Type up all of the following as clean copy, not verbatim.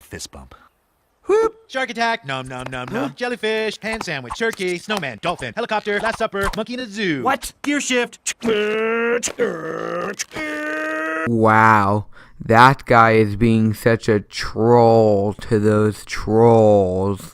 fist bump. Whoop! Shark attack, nom nom nom nom. Jellyfish, hand sandwich, turkey, snowman, dolphin, helicopter, last supper, monkey in a zoo. What? Gear shift. Wow, that guy is being such a troll to those trolls.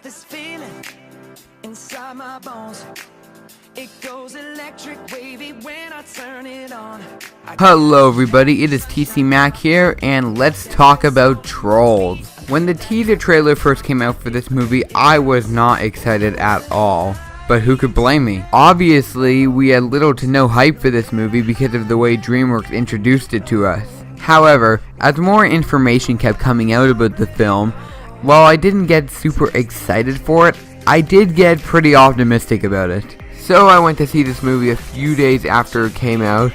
This feeling inside my bones, it goes electric wavy when I turn it on. Hello everybody, it is TC Mac here, and let's talk about Trolls. When the teaser trailer first came out for this movie, I was not excited at all. But who could blame me? Obviously, we had little to no hype for this movie because of the way DreamWorks introduced it to us. However, as more information kept coming out about the film, while I didn't get super excited for it, I did get pretty optimistic about it. So I went to see this movie a few days after it came out,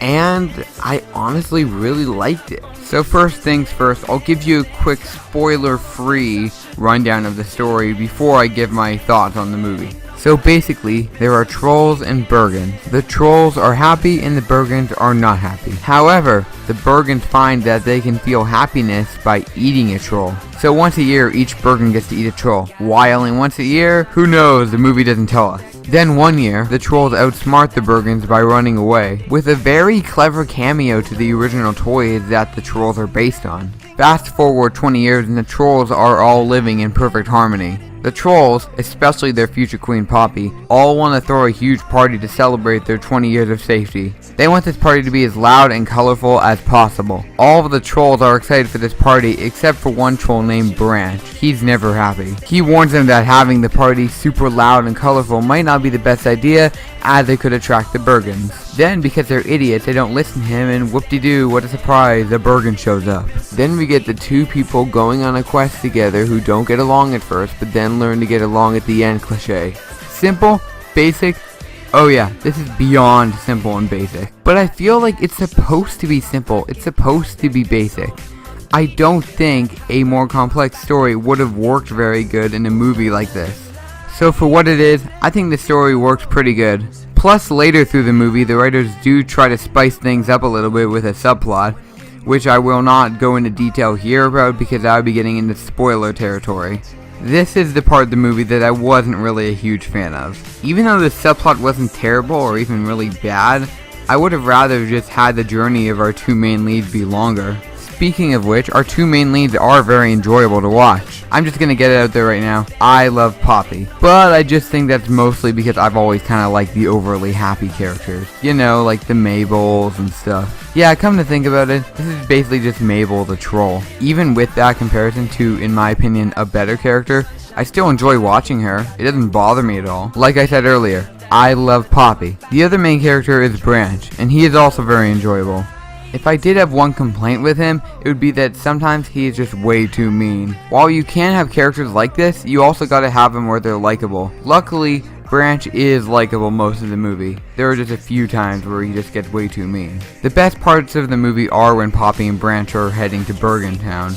and I honestly really liked it. So first things first, I'll give you a quick spoiler-free rundown of the story before I give my thoughts on the movie. So basically, there are trolls and Bergens. The trolls are happy and the Bergens are not happy. However, the Bergens find that they can feel happiness by eating a troll. So once a year, each Bergen gets to eat a troll. Why only once a year? Who knows, the movie doesn't tell us. Then one year, the trolls outsmart the Bergens by running away, with a very clever cameo to the original toys that the trolls are based on. Fast forward 20 years and the trolls are all living in perfect harmony. The trolls, especially their future queen Poppy, all want to throw a huge party to celebrate their 20 years of safety. They want this party to be as loud and colorful as possible. All of the trolls are excited for this party except for one troll named Branch. He's never happy. He warns them that having the party super loud and colorful might not be the best idea, as it could attract the Bergens. Then, because they're idiots, they don't listen to him, and whoop-de-doo, what a surprise, the Bergen shows up. Then we get the two people going on a quest together who don't get along at first, but then learn to get along at the end cliche. Simple, basic, oh yeah, this is beyond simple and basic. But I feel like it's supposed to be simple, it's supposed to be basic. I don't think a more complex story would have worked very good in a movie like this. So for what it is, I think the story works pretty good. Plus later through the movie, the writers do try to spice things up a little bit with a subplot, which I will not go into detail here about because I would be getting into spoiler territory. This is the part of the movie that I wasn't really a huge fan of. Even though the subplot wasn't terrible or even really bad, I would have rather just had the journey of our two main leads be longer. Speaking of which, our two main leads are very enjoyable to watch. I'm just gonna get it out there right now. I love Poppy. But I just think that's mostly because I've always kind of liked the overly happy characters. You know, like the Mabels and stuff. Yeah, come to think about it, this is basically just Mabel the troll. Even with that comparison to, in my opinion, a better character, I still enjoy watching her. It doesn't bother me at all. Like I said earlier, I love Poppy. The other main character is Branch, and he is also very enjoyable. If I did have one complaint with him, it would be that sometimes he is just way too mean. While you can have characters like this, you also gotta have them where they're likable. Luckily, Branch is likable most of the movie. There are just a few times where he just gets way too mean. The best parts of the movie are when Poppy and Branch are heading to Bergen Town.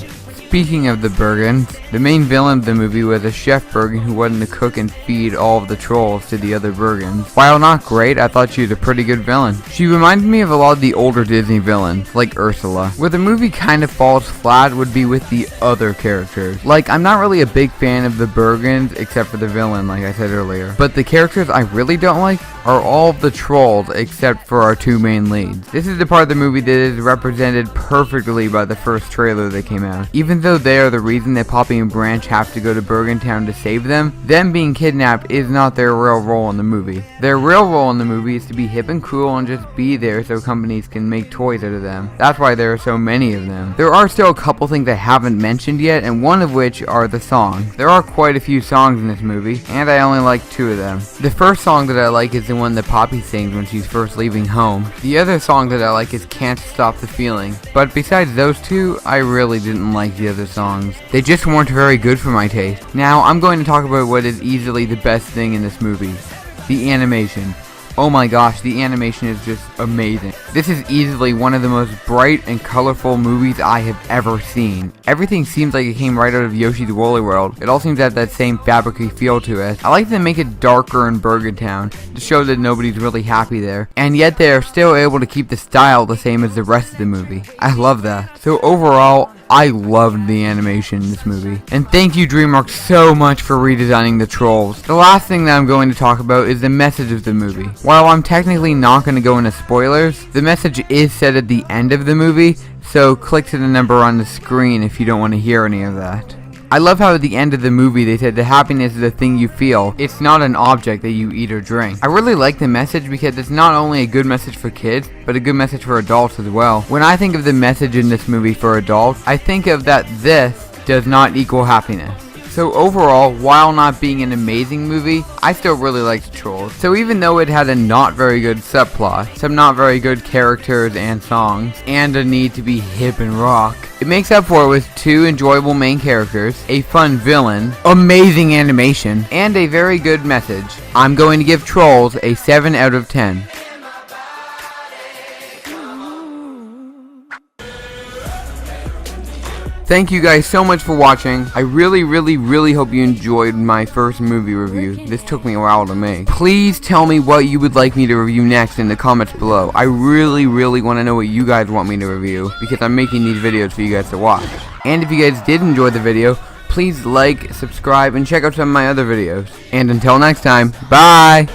Speaking of the Bergens, the main villain of the movie was a Chef Bergen who wanted to cook and feed all of the trolls to the other Bergens. While not great, I thought she was a pretty good villain. She reminded me of a lot of the older Disney villains, like Ursula. Where the movie kind of falls flat would be with the other characters. Like, I'm not really a big fan of the Bergens, except for the villain, like I said earlier. But the characters I really don't like are all of the trolls, except for our two main leads. This is the part of the movie that is represented perfectly by the first trailer that came out. Even though they are the reason that Poppy and Branch have to go to Bergen Town to save them being kidnapped is not their real role in the movie. Their real role in the movie is to be hip and cool and just be there so companies can make toys out of them. That's why there are so many of them. There are still a couple things I haven't mentioned yet, and one of which are the songs. There are quite a few songs in this movie, and I only like 2 of them. The first song that I like is the one that Poppy sings when she's first leaving home. The other song that I like is Can't Stop the Feeling. But besides those 2, I really didn't like the other songs. They just weren't very good for my taste. Now, I'm going to talk about what is easily the best thing in this movie. The animation. Oh my gosh, the animation is just amazing. This is easily one of the most bright and colorful movies I have ever seen. Everything seems like it came right out of Yoshi's Woolly World. It all seems to have that same fabricy feel to it. I like to make it darker in Bergen Town to show that nobody's really happy there. And yet they are still able to keep the style the same as the rest of the movie. I love that. So overall, I loved the animation in this movie. And thank you DreamWorks so much for redesigning the trolls. The last thing that I'm going to talk about is the message of the movie. While I'm technically not going to go into spoilers, the message is said at the end of the movie, so click to the number on the screen if you don't want to hear any of that. I love how at the end of the movie they said the happiness is a thing you feel. It's not an object that you eat or drink. I really like the message because it's not only a good message for kids, but a good message for adults as well. When I think of the message in this movie for adults, I think of that this does not equal happiness. So overall, while not being an amazing movie, I still really liked Trolls. So even though it had a not very good subplot, some not very good characters and songs, and a need to be hip and rock, it makes up for it with 2 enjoyable main characters, a fun villain, amazing animation, and a very good message. I'm going to give Trolls a 7 out of 10. Thank you guys so much for watching. I really hope you enjoyed my first movie review. This took me a while to make. Please tell me what you would like me to review next in the comments below. I really want to know what you guys want me to review, because I'm making these videos for you guys to watch. And if you guys did enjoy the video, please like, subscribe, and check out some of my other videos. And until next time, bye!